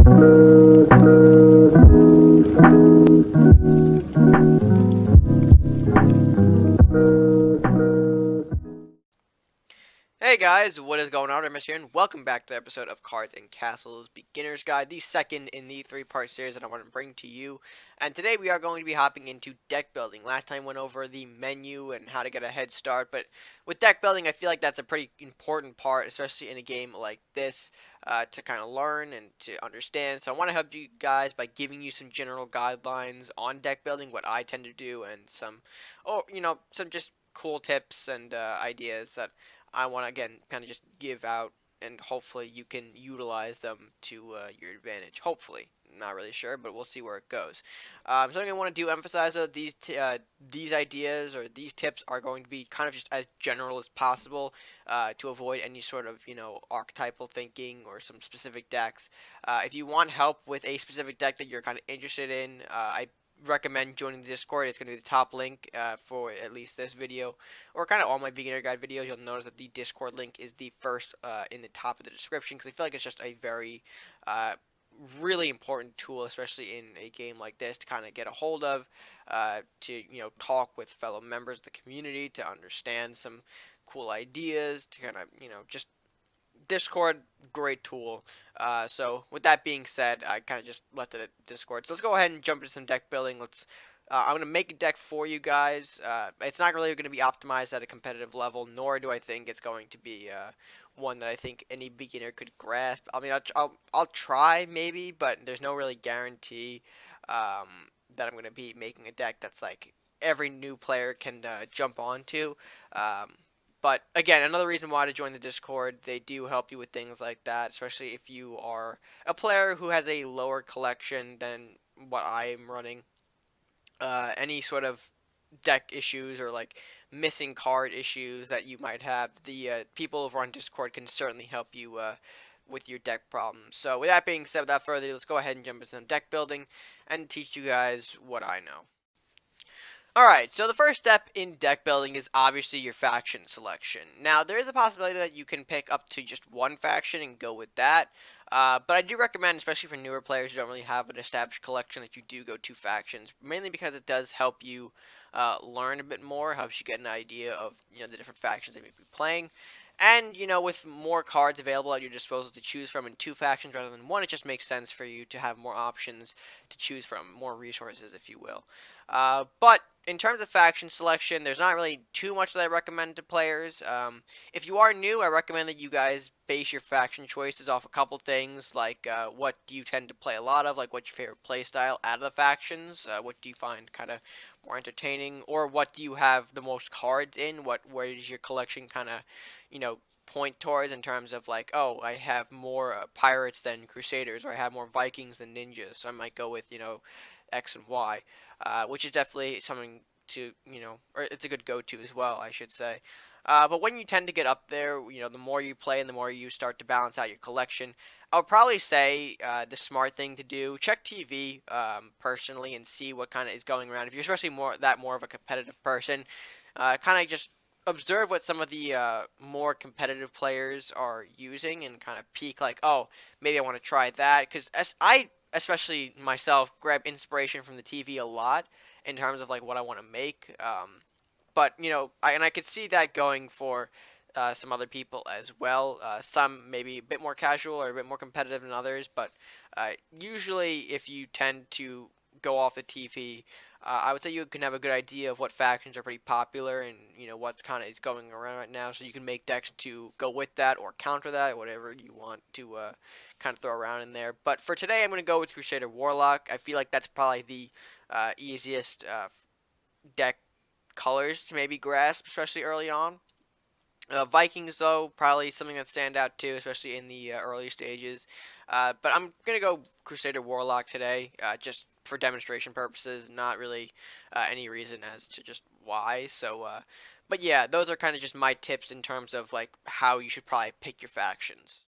Hey guys, what is going on? RedMaster here, and welcome back to the episode of Cards and Castles Beginner's Guide, the second in the three-part series that I want to bring to you. And today we are going to be hopping into deck building. Last time went over the menu and how to get a head start, but with deck building, I feel like that's a pretty important part, especially in a game like this, to kind of learn and to understand. So I want to help you guys by giving you some general guidelines on deck building, what I tend to do, and some just cool tips and ideas that I want to, again, kind of just give out, and hopefully you can utilize them to your advantage. Hopefully. Not really sure, but we'll see where it goes. Something I want to do emphasize, though, these ideas or these tips are going to be kind of just as general as possible to avoid any sort of, archetypal thinking or some specific decks. If you want help with a specific deck that you're kind of interested in, I recommend joining the Discord. It's going to be the top link for at least this video, or kind of all my beginner guide videos. You'll notice that the Discord link is the first in the top of the description, because I feel like it's just a very really important tool, especially in a game like this, to kind of get a hold of, to talk with fellow members of the community, to understand some cool ideas, to kind of just Discord, great tool. So with that being said, I kind of just left it at Discord. So let's go ahead and jump into some deck building. I'm going to make a deck for you guys. It's not really going to be optimized at a competitive level, nor do I think it's going to be one that I think any beginner could grasp. I mean, I'll try maybe, but there's no really guarantee that I'm going to be making a deck that's like every new player can jump onto. But again, another reason why to join the Discord, they do help you with things like that, especially if you are a player who has a lower collection than what I'm running. Any sort of deck issues or like missing card issues that you might have, the people over on Discord can certainly help you with your deck problems. So with that being said, without further ado, let's go ahead and jump into some deck building and teach you guys what I know. Alright, so the first step in deck building is obviously your faction selection. Now, there is a possibility that you can pick up to just one faction and go with that, but I do recommend, especially for newer players who don't really have an established collection, that you do go two factions, mainly because it does help you learn a bit more, helps you get an idea of the different factions that you may be playing. And, with more cards available at your disposal to choose from in two factions rather than one, it just makes sense for you to have more options to choose from, more resources, if you will. But in terms of faction selection, there's not really too much that I recommend to players. If you are new, I recommend that you guys base your faction choices off a couple things, like what do you tend to play a lot of, like what's your favorite play style out of the factions, what do you find kind of more entertaining, or what do you have the most cards in, where does your collection kind of point towards in terms of like, oh, I have more pirates than crusaders, or I have more Vikings than ninjas, so I might go with X and Y, which is definitely something to or it's a good go-to as well, I should say. But when you tend to get up there, the more you play and the more you start to balance out your collection, I would probably say the smart thing to do, check TV personally and see what kind of is going around. If you're especially more of a competitive person, kind of just observe what some of the more competitive players are using and kind of peek like, oh, maybe I want to try that, because especially myself, grab inspiration from the TV a lot in terms of like what I want to make. But I could see that going for some other people as well. Some maybe a bit more casual or a bit more competitive than others, but usually if you tend to go off the TV, I would say you can have a good idea of what factions are pretty popular and what's kind of is going around right now, so you can make decks to go with that or counter that, whatever you want to kind of throw around in there. But for today, I'm going to go with Crusader Warlock. I feel like that's probably the easiest deck colors to maybe grasp, especially early on. Vikings, though, probably something that stand out too, especially in the early stages. But I'm gonna go Crusader Warlock today, just for demonstration purposes. Not really any reason as to just why. So, but yeah, those are kind of just my tips in terms of like how you should probably pick your factions.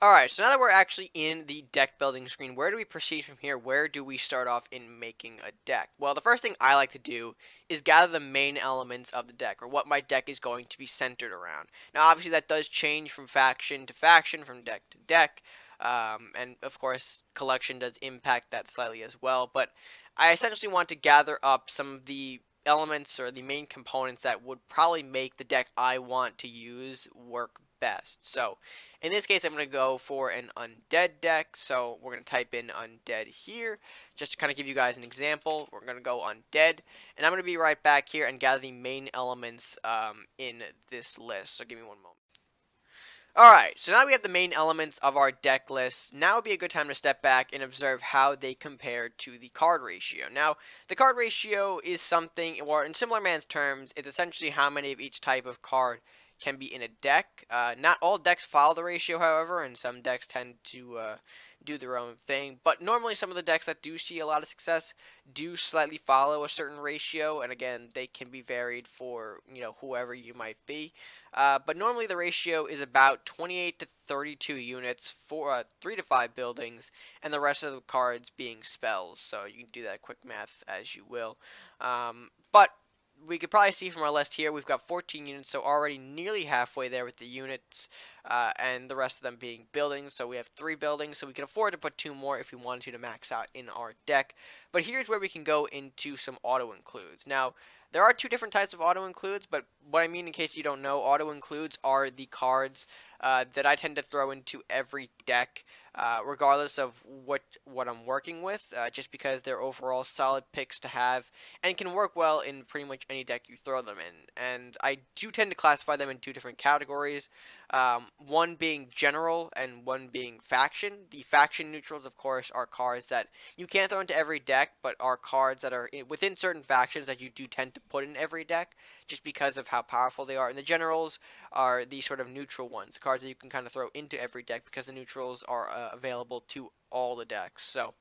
Alright, so now that we're actually in the deck building screen, where do we proceed from here? Where do we start off in making a deck? Well, the first thing I like to do is gather the main elements of the deck, or what my deck is going to be centered around. Now, obviously, that does change from faction to faction, from deck to deck, And of course, collection does impact that slightly as well. But I essentially want to gather up some of the elements or the main components that would probably make the deck I want to use work best. So in this case, I'm going to go for an undead deck. So we're going to type in undead here just to kind of give you guys an example. We're going to go undead, and I'm going to be right back here and gather the main elements in this list. So give me one moment. Alright, so now we have the main elements of our deck list. Now would be a good time to step back and observe how they compare to the card ratio. Now, the card ratio is something, or in similar man's terms, it's essentially how many of each type of card can be in a deck. Not all decks follow the ratio, however, and some decks tend to do their own thing. But normally some of the decks that do see a lot of success do slightly follow a certain ratio, and again, they can be varied for, whoever you might be. But normally the ratio is about 28 to 32 units for 3 to 5 buildings, and the rest of the cards being spells. So you can do that quick math as you will. But we could probably see from our list here, we've got 14 units, so already nearly halfway there with the units, and the rest of them being buildings. So we have 3 buildings, so we can afford to put 2 more if we wanted to max out in our deck. But here's where we can go into some auto-includes. Now, there are 2 different types of auto-includes, but what I mean in case you don't know, auto-includes are the cards that I tend to throw into every deck, regardless of what I'm working with, just because they're overall solid picks to have and can work well in pretty much any deck you throw them in. And I do tend to classify them in 2 different categories, one being general and one being faction. The faction neutrals, of course, are cards that you can't throw into every deck, but are cards that are within certain factions that you do tend to put in every deck, just because of how powerful they are. And the generals are the sort of neutral ones, cards that you can kind of throw into every deck because the neutrals are available to all the decks. So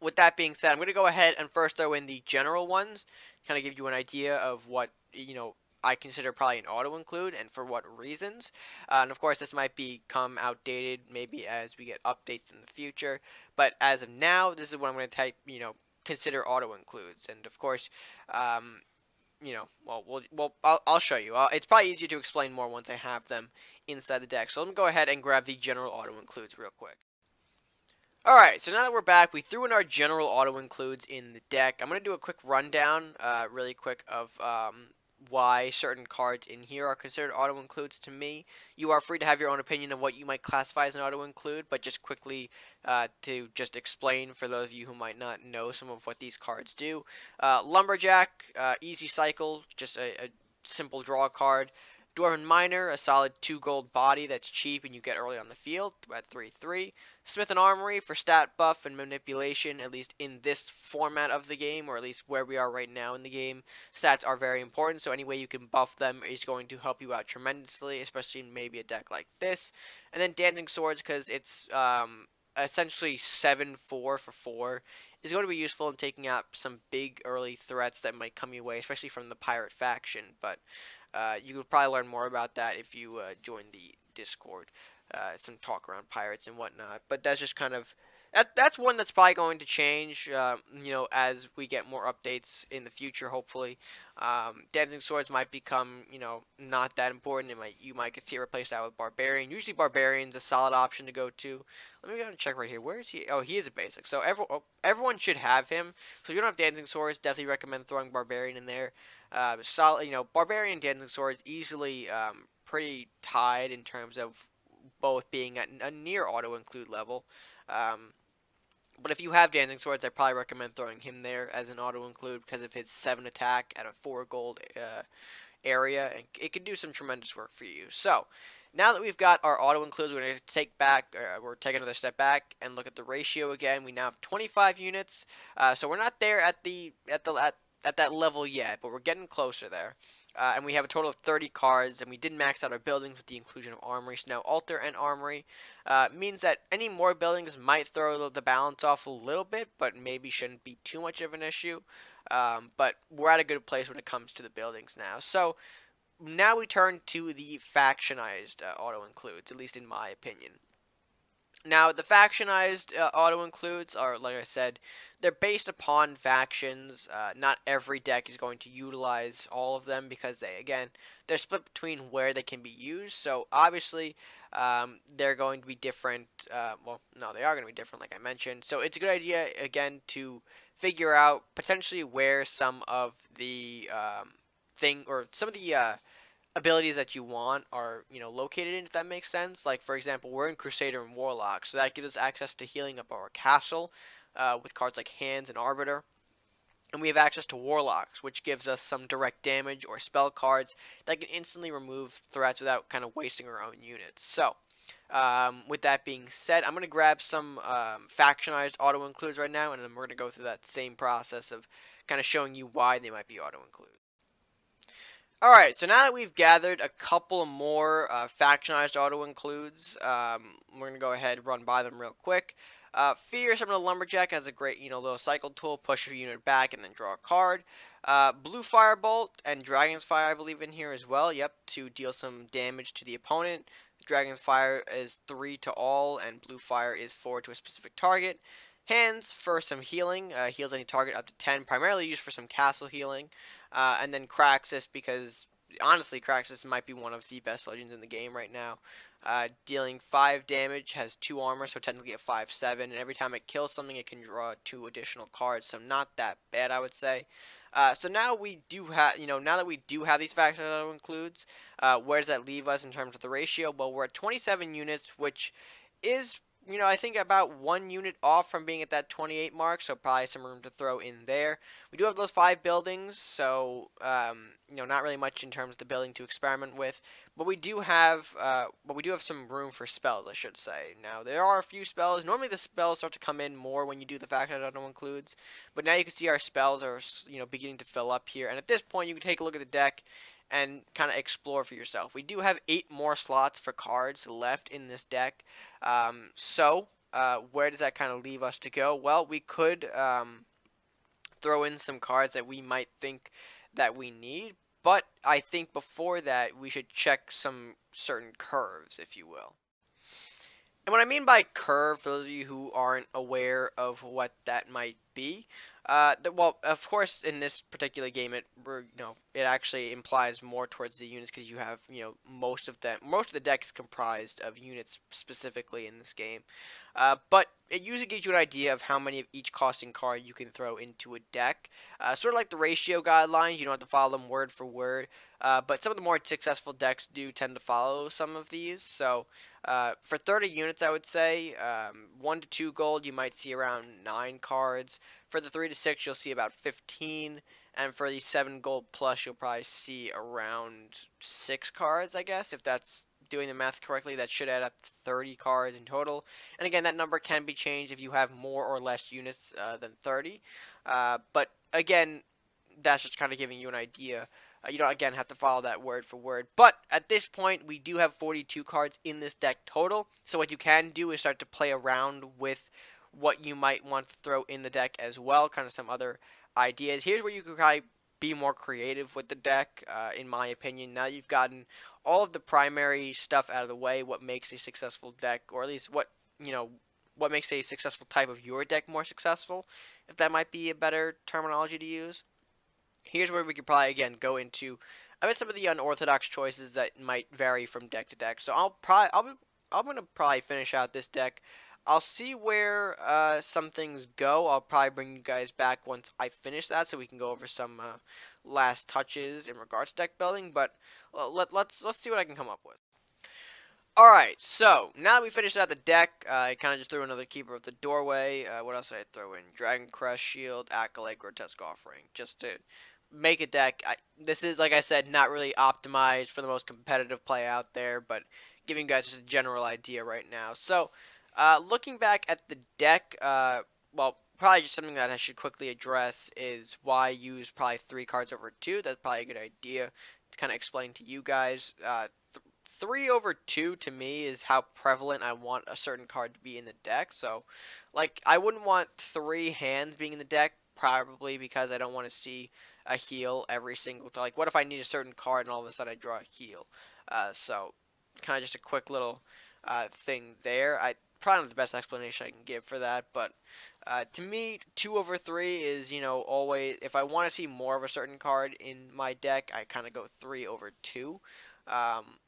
with that being said, I'm going to go ahead and first throw in the general ones, kind of give you an idea of what, I consider probably an auto-include and for what reasons. And of course, this might become outdated maybe as we get updates in the future. But as of now, this is what I'm going to type, consider auto-includes. And of course, I'll show you. It's probably easier to explain more once I have them inside the deck. So let me go ahead and grab the general auto-includes real quick. Alright, so now that we're back, we threw in our general auto-includes in the deck. I'm going to do a quick rundown, really quick, of why certain cards in here are considered auto-includes to me. You are free to have your own opinion of what you might classify as an auto-include, but just quickly to just explain for those of you who might not know some of what these cards do. Lumberjack, easy cycle, just a simple draw card. Dwarven Miner, a solid 2 gold body that's cheap and you get early on the field at 3/3. Smith and Armory for stat buff and manipulation, at least in this format of the game, or at least where we are right now in the game. Stats are very important, so any way you can buff them is going to help you out tremendously, especially in maybe a deck like this. And then Dancing Swords, because it's essentially 7/4 for 4, is going to be useful in taking out some big early threats that might come your way, especially from the pirate faction. But you could probably learn more about that if you join the Discord. Some talk around pirates and whatnot. But that's just kind of that's one that's probably going to change, as we get more updates in the future, hopefully. Dancing Swords might become, not that important. You might see it replaced out with Barbarian. Usually Barbarian's a solid option to go to. Let me go and check right here. Where is he? Oh, he is a basic. So everyone should have him. So if you don't have Dancing Swords, definitely recommend throwing Barbarian in there. Solid, Barbarian and Dancing Swords easily pretty tied in terms of both being at a near auto-include level. But if you have Dancing Swords, I probably recommend throwing him there as an auto-include because of his 7 attack at a 4 gold area, and it can do some tremendous work for you. So, now that we've got our auto-includes, we're going to we're taking another step back and look at the ratio again. We now have 25 units, so we're not there at that level yet, but we're getting closer there. And we have a total of 30 cards, and we did max out our buildings with the inclusion of Armory. So now Altar and Armory means that any more buildings might throw the balance off a little bit, but maybe shouldn't be too much of an issue. But we're at a good place when it comes to the buildings now. So now we turn to the factionized auto-includes, at least in my opinion. Now, the factionized auto includes are, like I said, they're based upon factions. Not every deck is going to utilize all of them because they're split between where they can be used. So obviously, they're going to be different. Well, no, they are going to be different, like I mentioned. So it's a good idea again to figure out potentially where some of the some of the abilities that you want are, located in, if that makes sense. Like, for example, we're in Crusader and Warlock, so that gives us access to healing up our castle with cards like Hands and Arbiter. And we have access to Warlocks, which gives us some direct damage or spell cards that can instantly remove threats without kind of wasting our own units. So, with that being said, I'm going to grab some factionized auto includes right now, and then we're going to go through that same process of kind of showing you why they might be auto includes. Alright, so now that we've gathered a couple more factionized auto includes, we're going to go ahead and run by them real quick. Fear Summon the Lumberjack has a great, little cycle tool, push your unit back and then draw a card. Blue Firebolt and Dragon's Fire, I believe, in here as well, yep, to deal some damage to the opponent. Dragon's Fire is 3 to all, and Blue Fire is 4 to a specific target. Hands for some healing, heals any target up to 10, primarily used for some castle healing. And then Craxus, because honestly, Craxus might be one of the best legends in the game right now. Dealing 5 damage, has 2 armor, so technically a 5/7, and every time it kills something, it can draw 2 additional cards, so not that bad, I would say. So now we do have, now that we do have these factions that includes, where does that leave us in terms of the ratio? Well, we're at 27 units, which is, I think about 1 unit off from being at that 28 mark, so probably some room to throw in there. We do have those 5 buildings, so, not really much in terms of the building to experiment with, but we do have some room for spells, I should say. Now, there are a few spells. Normally the spells start to come in more when you do the faction that no includes, but now you can see our spells are, beginning to fill up here, and at this point you can take a look at the deck and kind of explore for yourself. We do have 8 more slots for cards left in this deck. Where does that kind of leave us to go? Well, we could throw in some cards that we might think that we need, but I think before that we should check some certain curves, if you will. And what I mean by curve, for those of you who aren't aware of what that might be, well, of course, in this particular game, it actually implies more towards the units because you have, most of the deck is comprised of units specifically in this game. But it usually gives you an idea of how many of each costing card you can throw into a deck. Sort of like the ratio guidelines, you don't have to follow them word for word. But some of the more successful decks do tend to follow some of these. So for 30 units, I would say 1 to 2 gold, you might see around 9 cards. For the 3 to 6, you'll see about 15. And for the 7 gold plus, you'll probably see around 6 cards, I guess, if that's doing the math correctly. That should add up to 30 cards in total. And again, that number can be changed if you have more or less units than 30. But again, that's just kind of giving you an idea. You don't, again, have to follow that word for word. But at this point, we do have 42 cards in this deck total. So what you can do is start to play around with what you might want to throw in the deck as well. Kind of some other ideas. Here's where you can probably be more creative with the deck, in my opinion. Now you've gotten all of the primary stuff out of the way, what makes a successful deck, or at least what makes a successful type of your deck more successful, if that might be a better terminology to use. Here's where we could probably, again, go into some of the unorthodox choices that might vary from deck to deck. So I'm going to probably finish out this deck. I'll see where some things go. I'll probably bring you guys back once I finish that, so we can go over some last touches in regards to deck building. But let's see what I can come up with. Alright, so now that we finished out the deck, I kind of just threw another Keeper of the Doorway. What else did I throw in? Dragon Crest Shield, Acolyte, Grotesque Offering, just to make a deck. This is, like I said, not really optimized for the most competitive play out there, but giving you guys just a general idea right now. So, looking back at the deck, well, probably just something that I should quickly address is why use probably 3 cards over 2. That's probably a good idea to kind of explain to you guys. 3 over 2 to me is how prevalent I want a certain card to be in the deck. So, like, I wouldn't want 3 hands being in the deck, probably because I don't want to see a heal every single time. Like, what if I need a certain card and all of a sudden I draw a heal? So, kind of just a quick little thing there. probably not the best explanation I can give for that, but to me, 2/3 is, always, if I want to see more of a certain card in my deck, I kind of go 3/2. Um,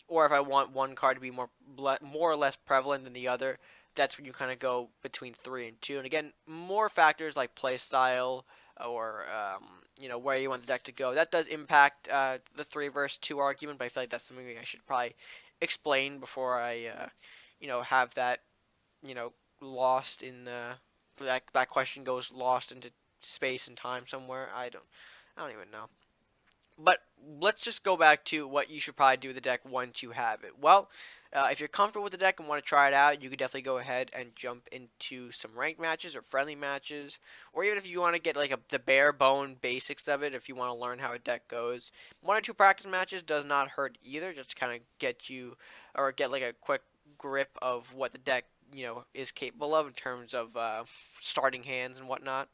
or if I want one card to be more or less prevalent than the other, that's when you kind of go between 3 and 2. And again, more factors like play style or where you want the deck to go. That does impact the 3 versus 2 argument, but I feel like that's something I should probably explain before I have that you know lost in the that question goes lost into space and time somewhere. I don't even know. But let's just go back to what you should probably do with the deck once you have it. Well, if you're comfortable with the deck and want to try it out, you could definitely go ahead and jump into some ranked matches or friendly matches, or even if you want to get like the bare bone basics of it, if you want to learn how a deck goes, 1 or 2 practice matches does not hurt either. Just to kind of get you or get like a quick grip of what the deck is capable of in terms of starting hands and whatnot.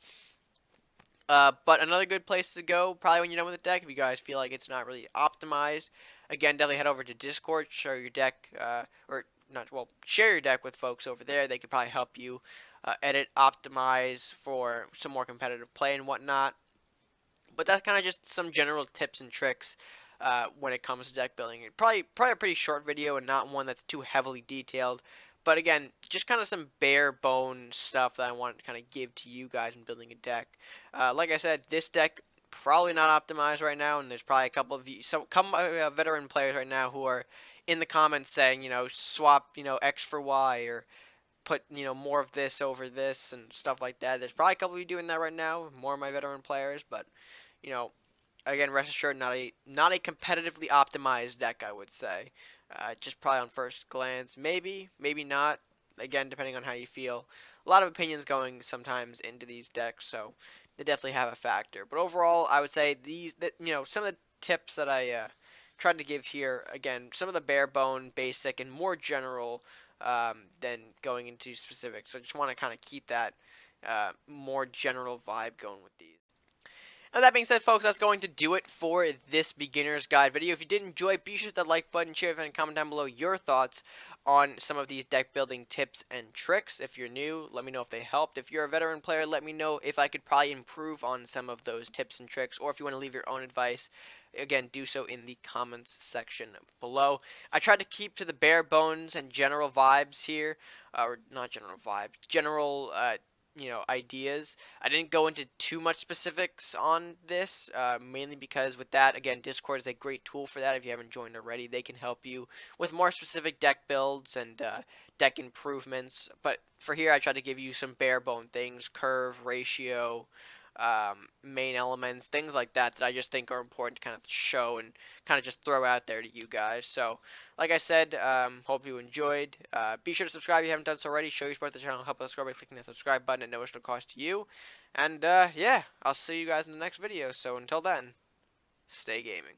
But another good place to go, probably when you're done with the deck, if you guys feel like it's not really optimized, again, definitely head over to Discord, share your deck, share your deck with folks over there. They could probably help you edit, optimize for some more competitive play and whatnot. But that's kind of just some general tips and tricks when it comes to deck building. Probably a pretty short video and not one that's too heavily detailed. But again, just kind of some bare bone stuff that I want to kind of give to you guys in building a deck. Like I said, this deck probably not optimized right now, and there's probably a couple of you, veteran players right now who are in the comments saying, swap, X for Y or put, more of this over this and stuff like that. There's probably a couple of you doing that right now, more of my veteran players, but you know, again, rest assured, not a competitively optimized deck, I would say. Just probably on first glance, maybe not. Again, depending on how you feel. A lot of opinions going sometimes into these decks, so they definitely have a factor. But overall, I would say some of the tips that I tried to give here, again, some of the bare bone, basic, and more general than going into specifics. So I just want to kind of keep that more general vibe going with these. Now that being said, folks, that's going to do it for this beginner's guide video. If you did enjoy, be sure to hit that like button, share, and comment down below your thoughts on some of these deck building tips and tricks. If you're new, let me know if they helped. If you're a veteran player, let me know if I could probably improve on some of those tips and tricks, or if you want to leave your own advice, again, do so in the comments section below. I tried to keep to the bare bones and general vibes here, or not general vibes, general ideas. I didn't go into too much specifics on this, mainly because with that, again, Discord is a great tool for that. If you haven't joined already, they can help you with more specific deck builds and deck improvements. But for here, I tried to give you some bare bone things, curve, ratio, main elements, things like that I just think are important to kind of show and kind of just throw out there to you guys. So, like I said, hope you enjoyed. Be sure to subscribe if you haven't done so already. Show your support the channel. Help us grow by clicking the subscribe button at no additional cost to you. And yeah, I'll see you guys in the next video. So until then, stay gaming.